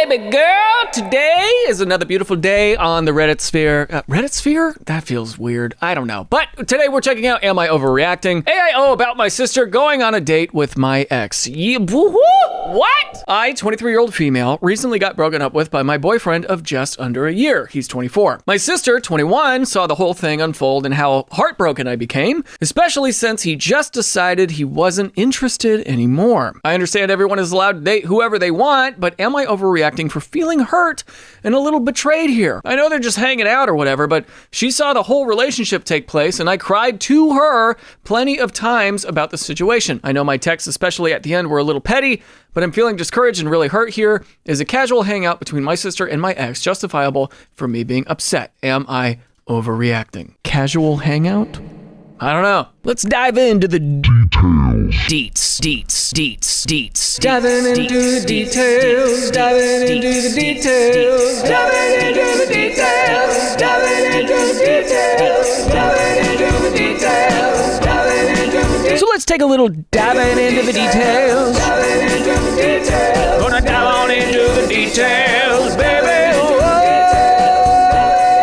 baby girl, today is another beautiful day on the Reddit sphere. Reddit sphere? That feels weird. I don't know. But today we're checking out Am I Overreacting? AIO about my sister going on a date with my ex. What? I, 23-year-old female, recently got broken up with by my boyfriend of just under a year. He's 24. My sister, 21, saw the whole thing unfold and how heartbroken I became, especially since he just decided he wasn't interested anymore. I understand everyone is allowed to date whoever they want, but am I overreacting for feeling hurt and a little betrayed here? I know they're just hanging out or whatever, but she saw the whole relationship take place and I cried to her plenty of times about the situation. I know my texts, especially at the end, were a little petty, but I'm feeling discouraged and really hurt here. Is a casual hangout between my sister and my ex justifiable for me being upset? Am I overreacting? Casual hangout? I don't know. Let's dive into the details. Deets. Diving into the details. Diving into the details. Diving into the details. Diving into the details. Diving into the details. Diving into the details. So let's take a little diving into the details. Diving into the details. Gonna dive on into the details, baby.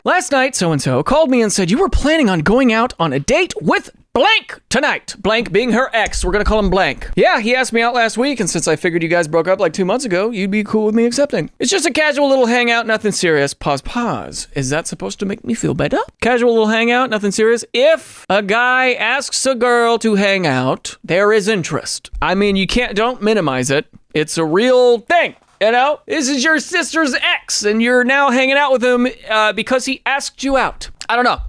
Last night, so-and-so called me and said, you were planning on going out on a date with blank tonight. Blank being her ex. We're gonna call him blank. Yeah, he asked me out last week, and since I figured you guys broke up like 2 months ago, you'd be cool with me accepting. It's just a casual little hangout, nothing serious. Pause. Is that supposed to make me feel better? Casual little hangout, nothing serious. If a guy asks a girl to hang out, there is interest. I mean, don't minimize it. It's a real thing. You know, this is your sister's ex, and you're now hanging out with him because he asked you out. I don't know.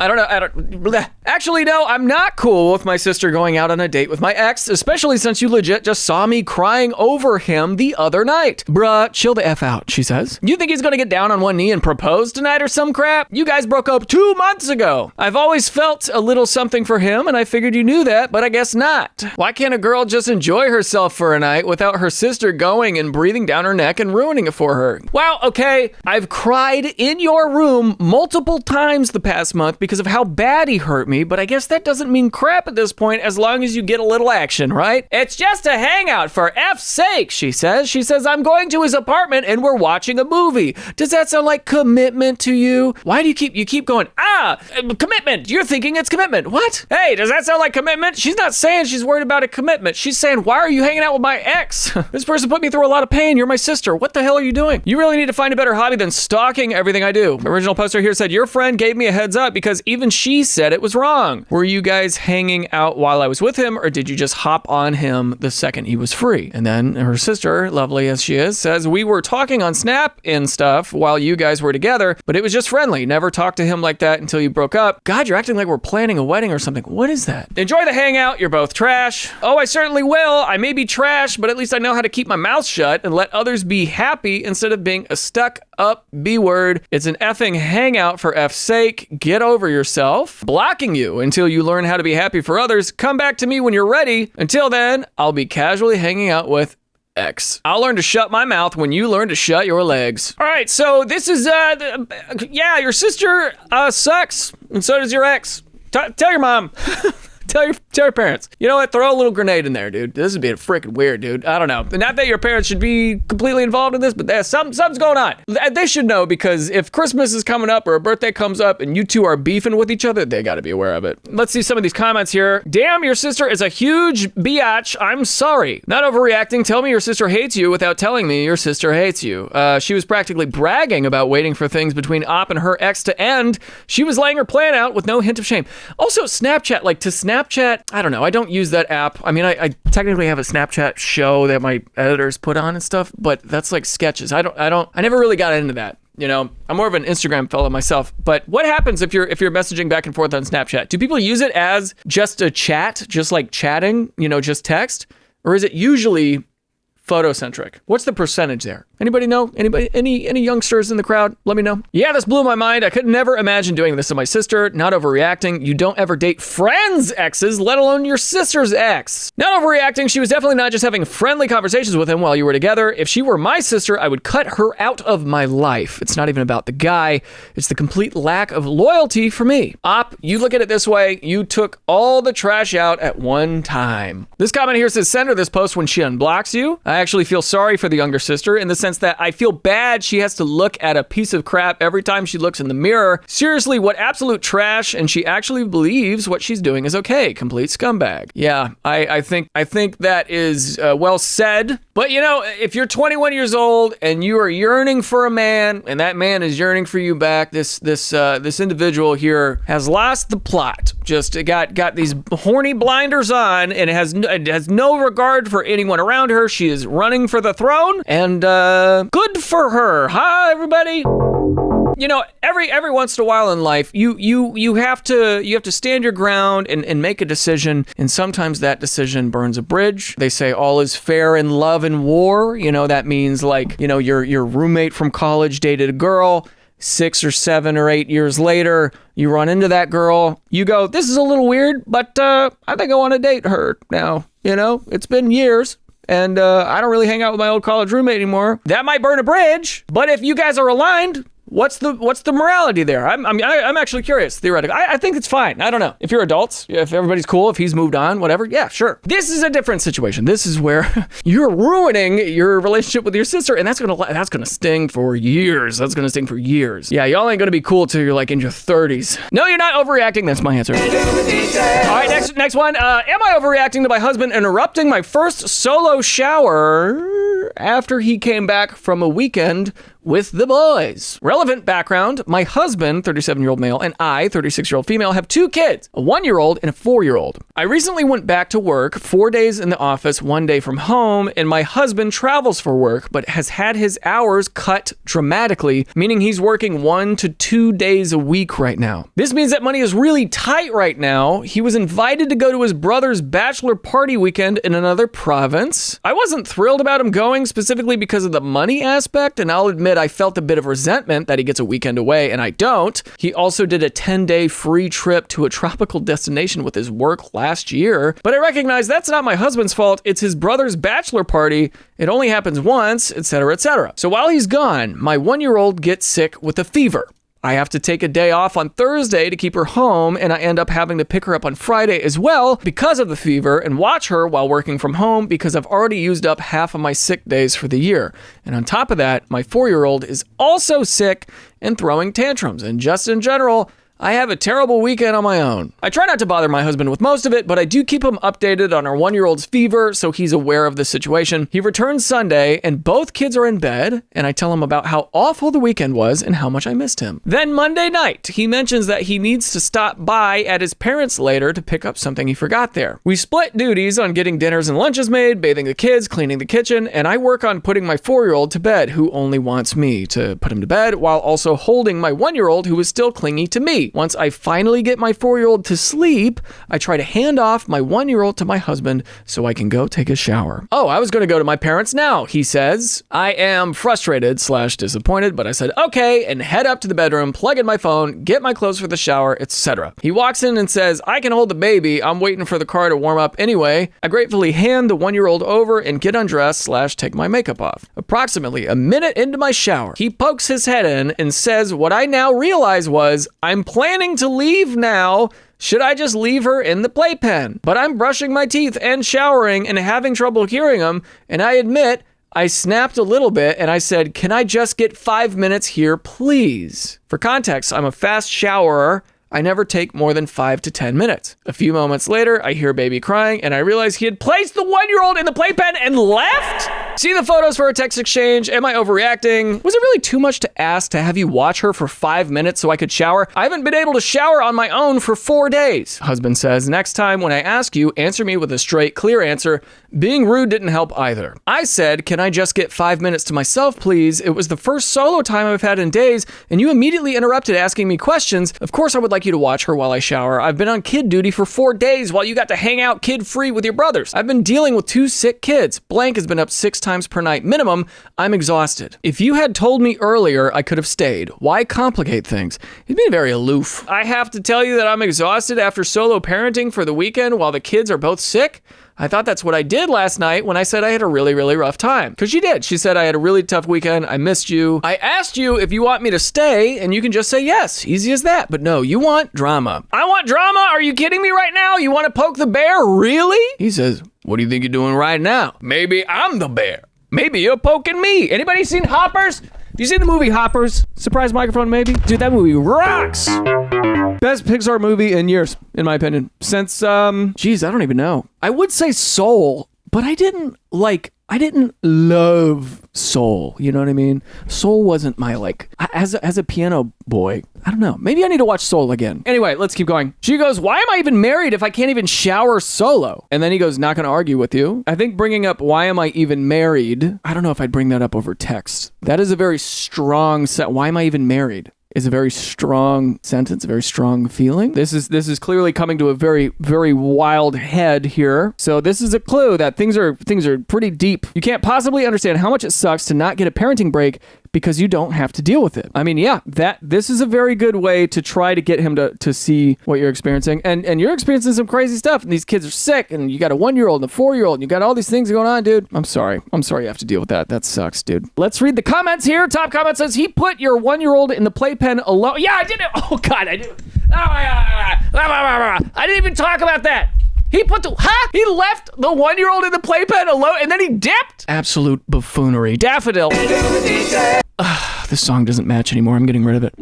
Actually, no, I'm not cool with my sister going out on a date with my ex, especially since you legit just saw me crying over him the other night. Bruh, chill the F out, she says. You think he's gonna get down on one knee and propose tonight or some crap? You guys broke up 2 months ago. I've always felt a little something for him, and I figured you knew that, but I guess not. Why can't a girl just enjoy herself for a night without her sister going and breathing down her neck and ruining it for her? Wow, okay, I've cried in your room multiple times the past month because of how bad he hurt me, but I guess that doesn't mean crap at this point as long as you get a little action, right? It's just a hangout for F's sake, she says. She says, I'm going to his apartment and we're watching a movie. Does that sound like commitment to you? Why do you keep going, commitment, you're thinking it's commitment. What? Hey, does that sound like commitment? She's not saying she's worried about a commitment. She's saying, why are you hanging out with my ex? This person put me through a lot of pain. You're my sister. What the hell are you doing? You really need to find a better hobby than stalking everything I do. Original poster here said, your friend gave me a heads up because even she said it was wrong. Were you guys hanging out while I was with him, or did you just hop on him the second he was free? And then her sister, lovely as she is, says, we were talking on Snap and stuff while you guys were together, but it was just friendly. Never talked to him like that until you broke up. God, you're acting like we're planning a wedding or something. What is that? Enjoy the hangout. You're both trash. Oh, I certainly will. I may be trash, but at least I know how to keep my mouth shut and let others be happy instead of being a stuck up B-word. It's an effing hangout for F's sake. Get over yourself. Blocking you until you learn how to be happy for others. Come back to me when you're ready. Until then, I'll be casually hanging out with X. I'll learn to shut my mouth when you learn to shut your legs. All right, so this is, your sister sucks, and so does your ex. Tell your mom. Tell your parents. You know what? Throw a little grenade in there, dude. This is being freaking weird, dude. I don't know. Not that your parents should be completely involved in this, but there's something's going on. They should know, because if Christmas is coming up or a birthday comes up and you two are beefing with each other, they got to be aware of it. Let's see some of these comments here. Damn, your sister is a huge biatch. I'm sorry. Not overreacting. Tell me your sister hates you without telling me your sister hates you. She was practically bragging about waiting for things between Op and her ex to end. She was laying her plan out with no hint of shame. Also, Snapchat, like to Snapchat, I don't know. I don't use that app. I mean, I technically have a Snapchat show that my editors put on and stuff, but that's like sketches. I never really got into that. You know, I'm more of an Instagram fellow myself. But what happens if you're messaging back and forth on Snapchat? Do people use it as just a chat, just like chatting, just text? Or is it usually photocentric? What's the percentage there? Anybody know? Any youngsters in the crowd? Let me know. Yeah, this blew my mind. I could never imagine doing this to my sister. Not overreacting. You don't ever date friends' exes, let alone your sister's ex. Not overreacting. She was definitely not just having friendly conversations with him while you were together. If she were my sister, I would cut her out of my life. It's not even about the guy. It's the complete lack of loyalty for me. Op, you look at it this way. You took all the trash out at one time. This comment here says, send her this post when she unblocks you. I actually feel sorry for the younger sister in the sense that I feel bad she has to look at a piece of crap every time she looks in the mirror. Seriously, what absolute trash, and she actually believes what she's doing is okay. Complete scumbag. Yeah, I think that is well said. But you know, if you're 21 years old and you are yearning for a man, and that man is yearning for you back, this individual here has lost the plot. Just got these horny blinders on, and it has no regard for anyone around her. She is running for the throne, and good for her. Huh, everybody? You know, every once in a while in life, you have to stand your ground and make a decision, and sometimes that decision burns a bridge. They say all is fair in love and war. You know, that means like, you know, your roommate from college dated a girl. 6 or 7 or 8 years later, you run into that girl. You go, this is a little weird, but I think I want to date her now. You know, it's been years. And I don't really hang out with my old college roommate anymore. That might burn a bridge, but if you guys are aligned, what's the morality there? I'm actually curious, theoretically. I think it's fine. I don't know. If you're adults, if everybody's cool, if he's moved on, whatever, yeah, sure. This is a different situation. This is where you're ruining your relationship with your sister, and that's gonna sting for years. That's gonna sting for years. Yeah, y'all ain't gonna be cool till you're like in your 30s. No, you're not overreacting. That's my answer. All right, next one. Am I overreacting to my husband interrupting my first solo shower after he came back from a weekend with the boys? Relevant background: my husband, 37-year-old male, and I, 36-year-old female, have 2 kids, a 1-year-old and a 4-year-old. I recently went back to work, 4 days in the office, 1 day from home, and my husband travels for work, but has had his hours cut dramatically, meaning he's working 1 to 2 days a week right now. This means that money is really tight right now. He was invited to go to his brother's bachelor party weekend in another province. I wasn't thrilled about him going, specifically because of the money aspect, and I'll admit I felt a bit of resentment that he gets a weekend away and I don't. He also did a 10-day free trip to a tropical destination with his work last year, but I recognize that's not my husband's fault. It's his brother's bachelor party. It only happens once, etc., etc. So while he's gone, my 1-year-old gets sick with a fever. I have to take a day off on Thursday to keep her home, and I end up having to pick her up on Friday as well because of the fever and watch her while working from home because I've already used up half of my sick days for the year. And on top of that, my 4-year-old is also sick and throwing tantrums. And just in general, I have a terrible weekend on my own. I try not to bother my husband with most of it, but I do keep him updated on our 1-year-old's fever so he's aware of the situation. He returns Sunday and both kids are in bed, and I tell him about how awful the weekend was and how much I missed him. Then Monday night, he mentions that he needs to stop by at his parents' later to pick up something he forgot there. We split duties on getting dinners and lunches made, bathing the kids, cleaning the kitchen, and I work on putting my 4-year-old to bed, who only wants me to put him to bed, while also holding my 1-year-old who is still clingy to me. Once I finally get my 4-year-old to sleep, I try to hand off my 1-year-old to my husband so I can go take a shower. Oh, I was going to go to my parents now, he says. I am frustrated/disappointed, but I said okay and head up to the bedroom, plug in my phone, get my clothes for the shower, etc. He walks in and says, I can hold the baby. I'm waiting for the car to warm up anyway. I gratefully hand the 1-year-old over and get undressed/take my makeup off. Approximately a minute into my shower, he pokes his head in and says what I now realize was, I'm planning to leave now. Should I just leave her in the playpen? But I'm brushing my teeth and showering and having trouble hearing him, and I admit I snapped a little bit and I said, can I just get 5 minutes here, please? For context, I'm a fast showerer. I never take more than 5 to 10 minutes. A few moments later, I hear baby crying and I realize he had placed the 1-year-old in the playpen and left? See the photos for our text exchange. Am I overreacting? Was it really too much to ask to have you watch her for 5 minutes so I could shower? I haven't been able to shower on my own for 4 days. Husband says, next time when I ask you, answer me with a straight, clear answer. Being rude didn't help either. I said, can I just get 5 minutes to myself, please? It was the first solo time I've had in days, and you immediately interrupted asking me questions. Of course, I would like you to watch her while I shower. I've been on kid duty for 4 days while you got to hang out kid-free with your brothers. I've been dealing with 2 sick kids. Blank has been up 6 times per night minimum. I'm exhausted. If you had told me earlier, I could have stayed. Why complicate things? He's being very aloof. I have to tell you that I'm exhausted after solo parenting for the weekend while the kids are both sick. I thought that's what I did last night when I said I had a really, really rough time. Because she did. She said, I had a really tough weekend. I missed you. I asked you if you want me to stay, and you can just say yes. Easy as that. But no, you want drama. I want drama? Are you kidding me right now? You want to poke the bear? Really? He says, What do you think you're doing right now? Maybe I'm the bear. Maybe you're poking me. Anybody seen Hoppers? Have you seen the movie Hoppers? Surprise microphone, maybe? Dude, that movie rocks. Best Pixar movie in years, in my opinion. Since, geez, I don't even know. I would say Soul, but I didn't love Soul. You know what I mean? Soul wasn't my, as a piano boy, I don't know. Maybe I need to watch Soul again. Anyway, let's keep going. She goes, why am I even married if I can't even shower solo? And then he goes, not going to argue with you. I think bringing up why am I even married, I don't know if I'd bring that up over text. That is a very strong set. Why am I even married? Is a very strong sentence, a very strong feeling. This is clearly coming to a very, very wild head here. So this is a clue that things are pretty deep. You can't possibly understand how much it sucks to not get a parenting break because you don't have to deal with it. I mean, yeah, this is a very good way to try to get him to see what you're experiencing. And you're experiencing some crazy stuff, and these kids are sick, and you got a 1-year-old and a 4-year-old, and you got all these things going on, dude. I'm sorry you have to deal with that. That sucks, dude. Let's read the comments here. Top comment says, he put your 1-year-old in the playpen alone. Yeah, I did it. Oh, God, I did it. I didn't even talk about that. He left the 1-year-old in the playpen alone, and then he dipped? Absolute buffoonery. Daffodil. This song doesn't match anymore. I'm getting rid of it.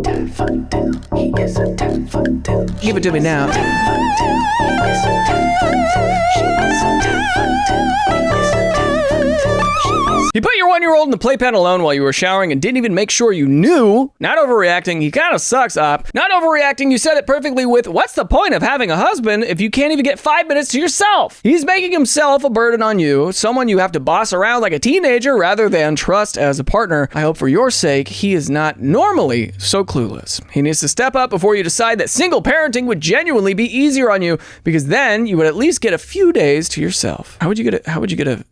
Daffodil, he is a daffodil. Give it to me now. Daffodil, he is a daffodil. She is a daffodil. He is a daffodil. You put your 1-year-old in the playpen alone while you were showering and didn't even make sure you knew. Not overreacting. He kind of sucks, Op. Not overreacting. You said it perfectly with, what's the point of having a husband if you can't even get 5 minutes to yourself? He's making himself a burden on you, someone you have to boss around like a teenager rather than trust as a partner. I hope for your sake, he is not normally so clueless. He needs to step up before you decide that single parenting would genuinely be easier on you, because then you would at least get a few days to yourself. How would you get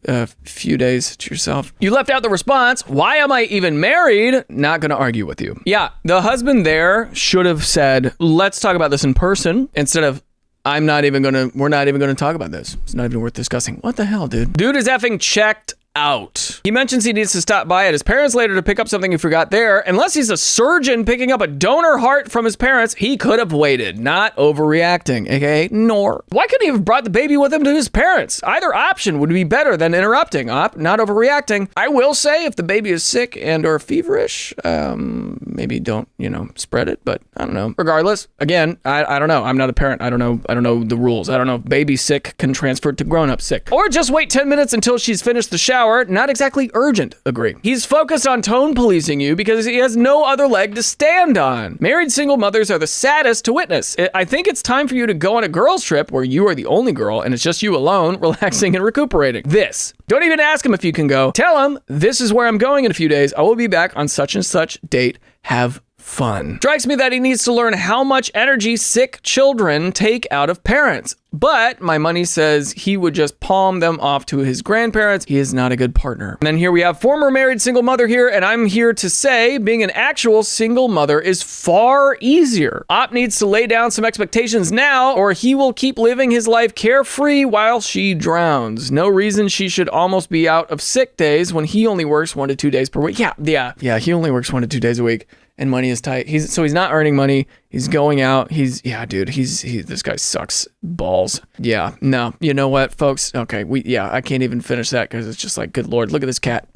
a few days to yourself? You left out the response, why am I even married? Not gonna argue with you. Yeah, the husband there should have said, let's talk about this in person, instead of, we're not even gonna talk about this. It's not even worth discussing. What the hell, dude? Dude is effing checked out. He mentions he needs to stop by at his parents' later to pick up something he forgot there. Unless he's a surgeon picking up a donor heart from his parents, he could have waited. Not overreacting, aka nor. Why couldn't he have brought the baby with him to his parents? Either option would be better than interrupting. Not overreacting. I will say, if the baby is sick and or feverish, maybe don't, spread it, but I don't know. Regardless, again, I don't know. I'm not a parent. I don't know the rules. I don't know if baby sick can transfer to grown-up sick. Or just wait 10 minutes until she's finished the shower. Not exactly urgent. Agree. He's focused on tone policing you because he has no other leg to stand on. Married single mothers are the saddest to witness. I think it's time for you to go on a girls trip where you are the only girl and it's just you alone, relaxing and recuperating. Don't even ask him if you can go. Tell him, this is where I'm going in a few days. I will be back on such and such date. Have fun. Strikes me that he needs to learn how much energy sick children take out of parents. But my money says he would just palm them off to his grandparents. He is not a good partner. And then here we have former married single mother here, and I'm here to say being an actual single mother is far easier. Op needs to lay down some expectations now, or he will keep living his life carefree while she drowns. No reason she should almost be out of sick days when he only works 1 to 2 days per week. Yeah, he only works 1 to 2 days a week. And money is tight. He's not earning money. He's going out. This guy sucks balls. Yeah, no. You know what, folks? Okay, I can't even finish that because it's just like, good Lord, look at this cat.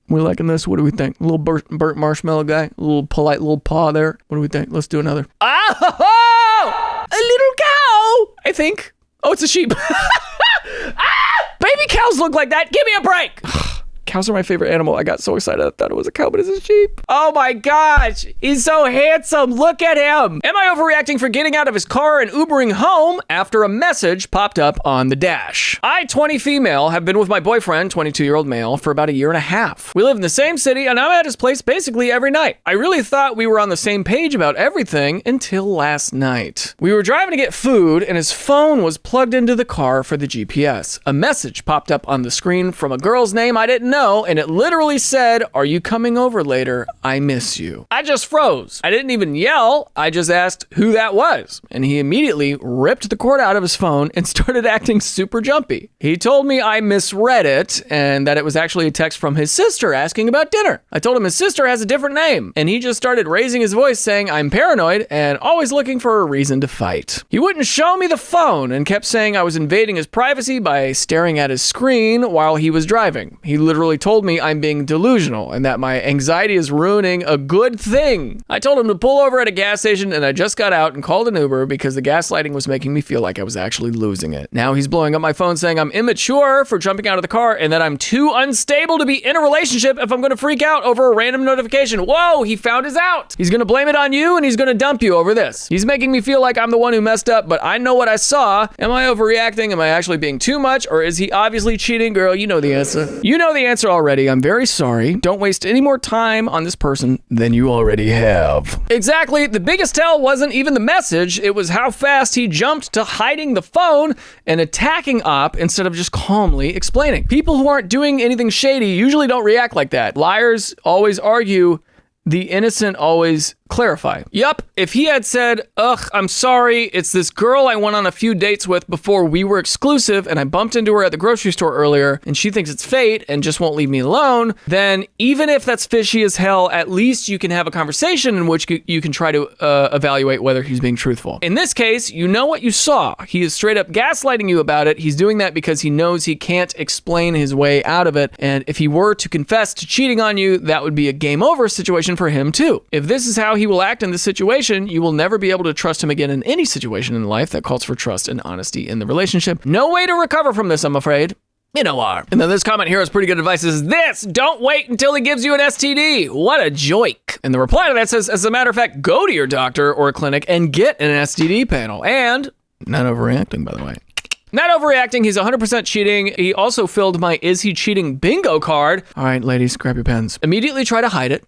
We liking this? What do we think? A little burnt marshmallow guy, a little polite little paw there. What do we think? Let's do another. Oh, a little cow. I think. Oh, it's a sheep. Baby cows look like that. Give me a break. Cows are my favorite animal. I got so excited I thought it was a cow, but it's a sheep. Oh my gosh. He's so handsome. Look at him. Am I overreacting for getting out of his car and Ubering home after a message popped up on the dash? I, 20 female, have been with my boyfriend, 22-year-old male, for about 1.5 years. We live in the same city and I'm at his place basically every night. I really thought we were on the same page about everything until last night. We were driving to get food and his phone was plugged into the car for the GPS. A message popped up on the screen from a girl's name I didn't no, and it literally said, "Are you coming over later? I miss you." I just froze. I didn't even yell. I just asked who that was, and he immediately ripped the cord out of his phone and started acting super jumpy. He told me I misread it and that it was actually a text from his sister asking about dinner. I told him his sister has a different name, and he just started raising his voice saying I'm paranoid and always looking for a reason to fight. He wouldn't show me the phone and kept saying I was invading his privacy by staring at his screen while he was driving. He literally told me I'm being delusional and that my anxiety is ruining a good thing. I told him to pull over at a gas station, and I just got out and called an Uber because the gaslighting was making me feel like I was actually losing it. Now he's blowing up my phone saying I'm immature for jumping out of the car and that I'm too unstable to be in a relationship if I'm going to freak out over a random notification. Whoa, he found his out. He's going to blame it on you and he's going to dump you over this. He's making me feel like I'm the one who messed up, but I know what I saw. Am I overreacting? Am I actually being too much? Or is he obviously cheating? Girl, you know the answer. You know the answer already. I'm very sorry. Don't waste any more time on this person than you already have. Exactly. The biggest tell wasn't even the message. It was how fast he jumped to hiding the phone and attacking Op instead of just calmly explaining. People who aren't doing anything shady usually don't react like that. Liars always argue. The innocent always clarify. Yup, if he had said, "Ugh, I'm sorry, it's this girl I went on a few dates with before we were exclusive and I bumped into her at the grocery store earlier and she thinks it's fate and just won't leave me alone," then even if that's fishy as hell, at least you can have a conversation in which you can try to evaluate whether he's being truthful. In this case, you know what you saw. He is straight up gaslighting you about it. He's doing that because he knows he can't explain his way out of it, and if he were to confess to cheating on you, that would be a game over situation for him too. If this is how he will act in this situation, you will never be able to trust him again in any situation in life that calls for trust and honesty in the relationship. No way to recover from this, I'm afraid. NOR. And then this comment here is pretty good advice. Is this: don't wait until he gives you an STD. What a joke. And the reply to that says, as a matter of fact, go to your doctor or a clinic and get an STD panel. And not overreacting, by the way. Not overreacting, he's 100% cheating. He also filled my is he cheating bingo card. All right, ladies, grab your pens. Immediately try to hide it.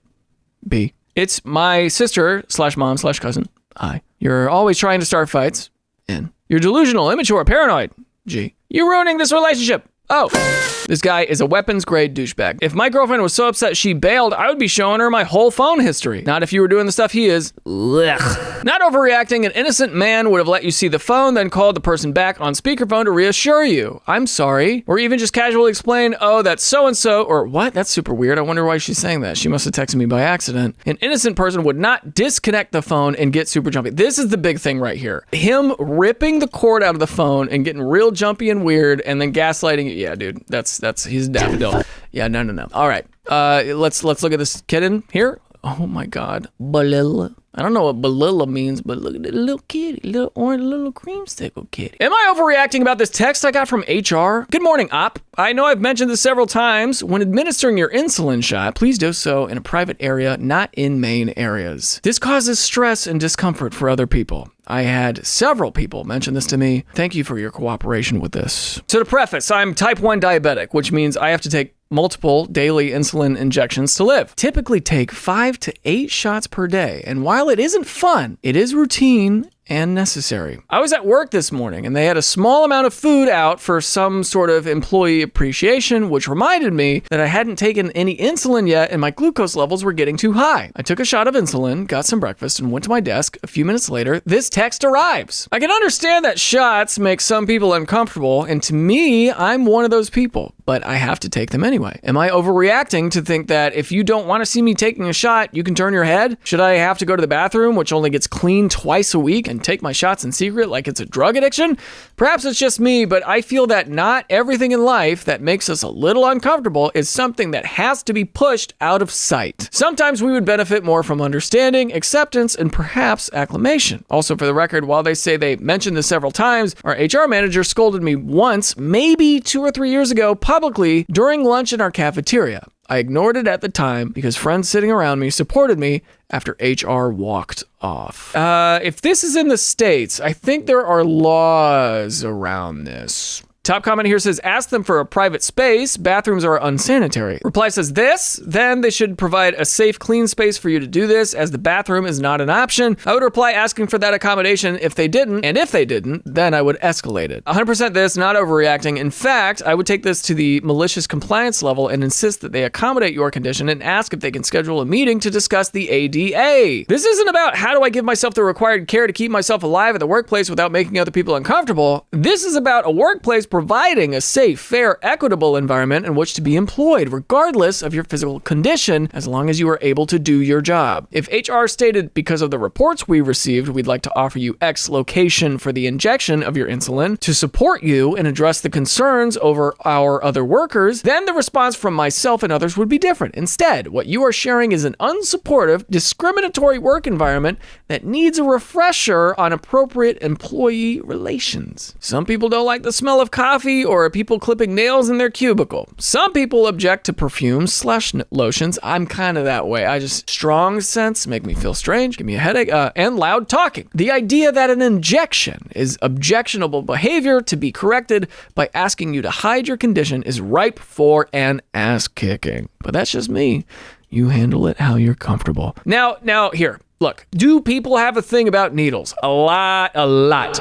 B. It's my sister / mom / cousin. I. You're always trying to start fights. N. You're delusional, immature, paranoid. G. You're ruining this relationship. Oh, this guy is a weapons-grade douchebag. If my girlfriend was so upset she bailed, I would be showing her my whole phone history. Not if you were doing the stuff he is. Ugh. Not overreacting, an innocent man would have let you see the phone, then called the person back on speakerphone to reassure you. I'm sorry. Or even just casually explain, oh, that's so-and-so, or what? That's super weird. I wonder why she's saying that. She must have texted me by accident. An innocent person would not disconnect the phone and get super jumpy. This is the big thing right here. Him ripping the cord out of the phone and getting real jumpy and weird and then gaslighting you. Yeah, dude, that's he's a daffodil. Yeah, no. All right, let's look at this kitten here. Oh my God, Balilla. I don't know what Balilla means, but look at the little kitty, little orange, little creamsicle kitty. Am I overreacting about this text I got from HR? Good morning, Op. I know I've mentioned this several times. When administering your insulin shot, please do so in a private area, not in main areas. This causes stress and discomfort for other people. I had several people mention this to me. Thank you for your cooperation with this. So to preface, I'm type 1 diabetic, which means I have to take multiple daily insulin injections to live. Typically take 5 to 8 shots per day. And while it isn't fun, it is routine and necessary. I was at work this morning and they had a small amount of food out for some sort of employee appreciation, which reminded me that I hadn't taken any insulin yet and my glucose levels were getting too high. I took a shot of insulin, got some breakfast, and went to my desk. A few minutes later, this text arrives. I can understand that shots make some people uncomfortable, and to me, I'm one of those people, but I have to take them anyway. Am I overreacting to think that if you don't want to see me taking a shot, you can turn your head? Should I have to go to the bathroom, which only gets cleaned twice a week, and take my shots in secret like it's a drug addiction? Perhaps it's just me, but I feel that not everything in life that makes us a little uncomfortable is something that has to be pushed out of sight. Sometimes we would benefit more from understanding, acceptance, and perhaps acclamation. Also, for the record, while they say they mentioned this several times, our HR manager scolded me once, maybe 2 or 3 years ago, publicly during lunch in our cafeteria. I ignored it at the time because friends sitting around me supported me after HR walked off. If this is in the States, I think there are laws around this. Top comment here says, ask them for a private space. Bathrooms are unsanitary. Reply says this, then they should provide a safe, clean space for you to do this, as the bathroom is not an option. I would reply asking for that accommodation if they didn't, and if they didn't, then I would escalate it. 100% this, not overreacting. In fact, I would take this to the malicious compliance level and insist that they accommodate your condition and ask if they can schedule a meeting to discuss the ADA. This isn't about how do I give myself the required care to keep myself alive at the workplace without making other people uncomfortable. This is about a workplace providing a safe, fair, equitable environment in which to be employed, regardless of your physical condition, as long as you are able to do your job. If HR stated, because of the reports we received, we'd like to offer you X location for the injection of your insulin to support you and address the concerns over our other workers, then the response from myself and others would be different. Instead, what you are sharing is an unsupportive, discriminatory work environment that needs a refresher on appropriate employee relations. Some people don't like the smell of coffee or people clipping nails in their cubicle. Some people object to perfumes/lotions. I'm kind of that way. Strong scents make me feel strange, give me a headache, and loud talking. The idea that an injection is objectionable behavior to be corrected by asking you to hide your condition is ripe for an ass kicking. But that's just me. You handle it how you're comfortable. Now here. Look, do people have a thing about needles? A lot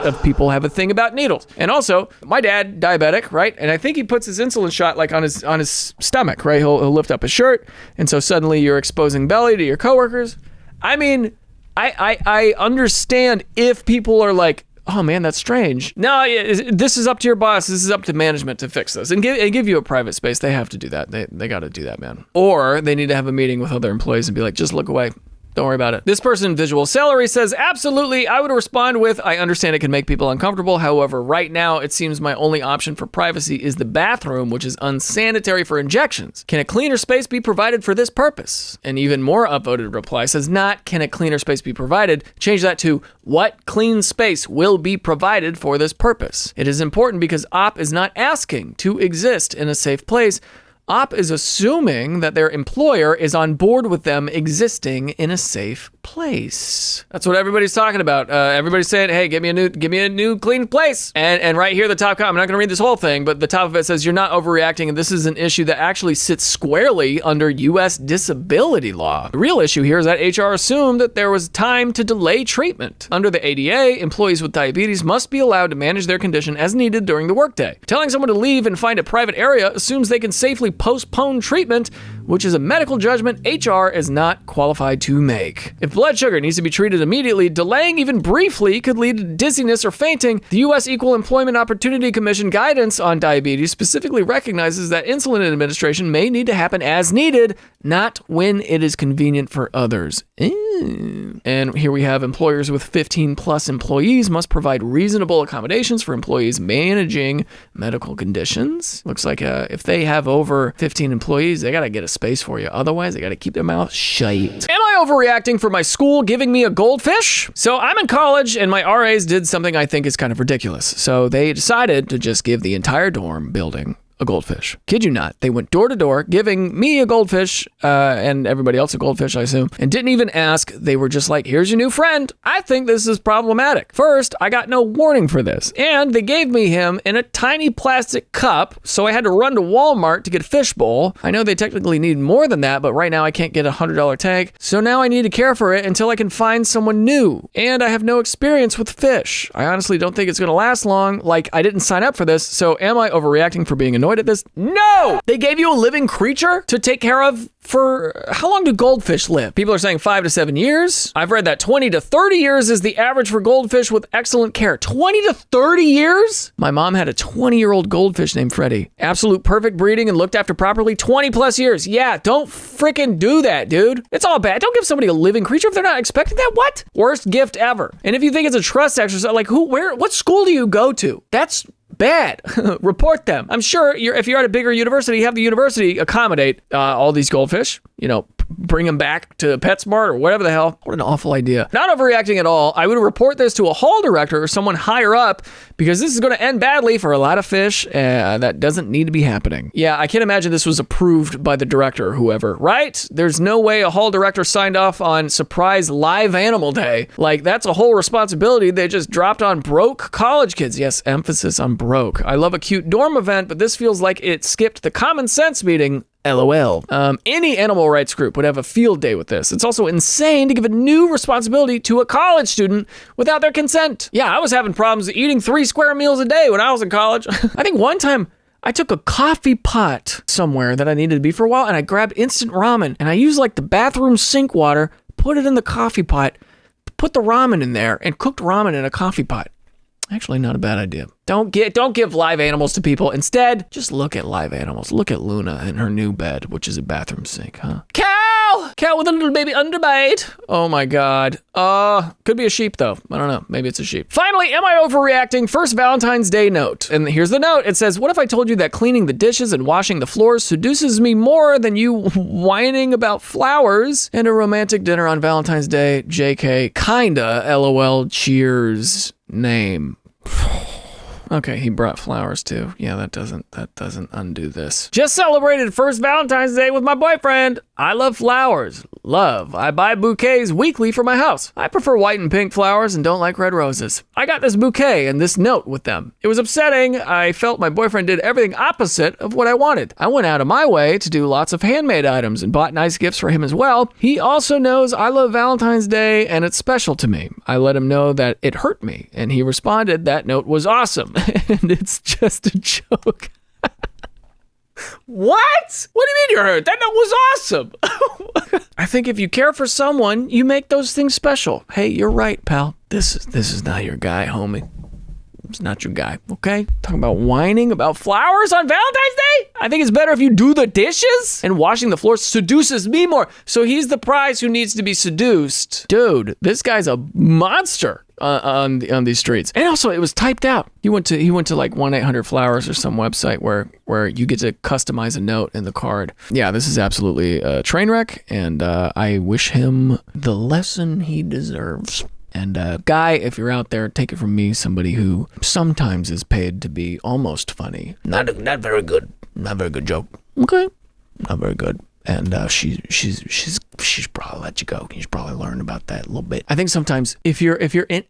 of people have a thing about needles. And also, my dad, diabetic, right? And I think he puts his insulin shot like on his stomach, right? He'll lift up his shirt, and so suddenly you're exposing belly to your coworkers. I mean, I understand if people are like, oh man, that's strange. No, this is up to your boss. This is up to management to fix this and give you a private space. They have to do that. They got to do that, man. Or they need to have a meeting with other employees and be like, just look away. Don't worry about it. This person, Visual Celery, says, absolutely, I would respond with, I understand it can make people uncomfortable. However, right now, it seems my only option for privacy is the bathroom, which is unsanitary for injections. Can a cleaner space be provided for this purpose? An even more upvoted reply says, not can a cleaner space be provided. Change that to, what clean space will be provided for this purpose? It is important because OP is not asking to exist in a safe place. OP is assuming that their employer is on board with them existing in a safe place. That's what everybody's talking about. Everybody's saying, hey, give me a new clean place. And right here, the top comment, I'm not gonna read this whole thing, but the top of it says, you're not overreacting, and this is an issue that actually sits squarely under US disability law. The real issue here is that HR assumed that there was time to delay treatment. Under the ADA, employees with diabetes must be allowed to manage their condition as needed during the workday. Telling someone to leave and find a private area assumes they can safely postpone treatment, which is a medical judgment HR is not qualified to make. If blood sugar needs to be treated immediately, delaying even briefly could lead to dizziness or fainting. The U.S. Equal Employment Opportunity Commission guidance on diabetes specifically recognizes that insulin administration may need to happen as needed, not when it is convenient for others. And here we have employers with 15 plus employees must provide reasonable accommodations for employees managing medical conditions. Looks like if they have over 15 employees, they got to get a space for you. Otherwise, they got to keep their mouth shut. Am I overreacting for my school giving me a goldfish? So I'm in college and my RAs did something I think is kind of ridiculous. So they decided to just give the entire dorm building a goldfish. Kid you not. They went door to door giving me a goldfish and everybody else a goldfish, I assume, and didn't even ask. They were just like, here's your new friend. I think this is problematic. First, I got no warning for this, and they gave me him in a tiny plastic cup, so I had to run to Walmart to get a fish bowl. I know they technically need more than that, but right now I can't get a $100 tag, so now I need to care for it until I can find someone new, and I have no experience with fish. I honestly don't think it's gonna last long. Like, I didn't sign up for this, so am I overreacting for being annoyed at this? No! They gave you a living creature to take care of for, how long do goldfish live? People are saying 5 to 7 years. I've read that 20 to 30 years is the average for goldfish with excellent care. 20 to 30 years? My mom had a 20-year-old goldfish named Freddie. Absolute perfect breeding and looked after properly 20 plus years. Yeah, don't freaking do that, dude. It's all bad. Don't give somebody a living creature if they're not expecting that. What? Worst gift ever. And if you think it's a trust exercise, like what school do you go to? That's bad. Report them. I'm sure if you're at a bigger university, have the university accommodate all these goldfish, bring him back to PetSmart or whatever the hell. What an awful idea. Not overreacting at all. I would report this to a hall director or someone higher up because this is going to end badly for a lot of fish. That doesn't need to be happening. Yeah, I can't imagine this was approved by the director or whoever, right? There's no way a hall director signed off on surprise live animal day. Like, that's a whole responsibility they just dropped on broke college kids. Yes, emphasis on broke. I love a cute dorm event, but this feels like it skipped the common sense meeting. LOL. Any animal rights group would have a field day with this. It's also insane to give a new responsibility to a college student without their consent. Yeah, I was having problems eating 3 square meals a day when I was in college. I think one time I took a coffee pot somewhere that I needed to be for a while, and I grabbed instant ramen, and I used like the bathroom sink water, put it in the coffee pot, put the ramen in there, and cooked ramen in a coffee pot. Actually, not a bad idea. Don't give live animals to people. Instead, just look at live animals. Look at Luna in her new bed, which is a bathroom sink, huh? Cow with a little baby underbite. Oh my God. Could be a sheep though. I don't know. Maybe it's a sheep. Finally, am I overreacting? First Valentine's Day note. And here's the note. It says, what if I told you that cleaning the dishes and washing the floors seduces me more than you whining about flowers and a romantic dinner on Valentine's Day? JK. Kinda. LOL. Cheers. Name. Okay, he brought flowers too. Yeah, that doesn't undo this. Just celebrated first Valentine's Day with my boyfriend. I love flowers. I buy bouquets weekly for my house. I prefer white and pink flowers and don't like red roses. I got this bouquet and this note with them. It was upsetting. I felt my boyfriend did everything opposite of what I wanted. I went out of my way to do lots of handmade items and bought nice gifts for him as well. He also knows I love Valentine's Day and it's special to me. I let him know that it hurt me and he responded that note was awesome. And it's just a joke. What? What do you mean you're hurt? That note was awesome. I think if you care for someone, you make those things special. Hey, you're right, pal. This is not your guy, homie. It's not your guy, okay? Talking about whining about flowers on Valentine's Day? I think it's better if you do the dishes and washing the floors seduces me more. So he's the prize who needs to be seduced. Dude, this guy's a monster on these streets. And also, it was typed out. He went to like 1-800-Flowers or some website where you get to customize a note in the card. Yeah, this is absolutely a train wreck, and I wish him the lesson he deserves. And guy, if you're out there, take it from me, somebody who sometimes is paid to be almost funny. Not very good. Not very good joke. Okay. Not very good. And she's probably let you go. You should probably learn about that a little bit. I think sometimes if you're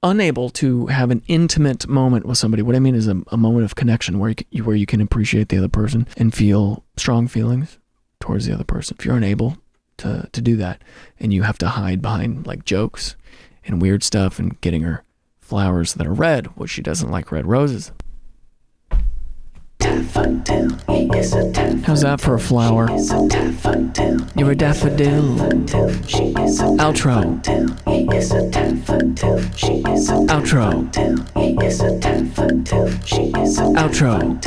unable to have an intimate moment with somebody, what I mean is a moment of connection where you can appreciate the other person and feel strong feelings towards the other person. If you're unable to do that and you have to hide behind like jokes and weird stuff and getting her flowers that are red, which she doesn't like red roses. How's that for a flower? You're a daffodil. Outro. Outro. Outro.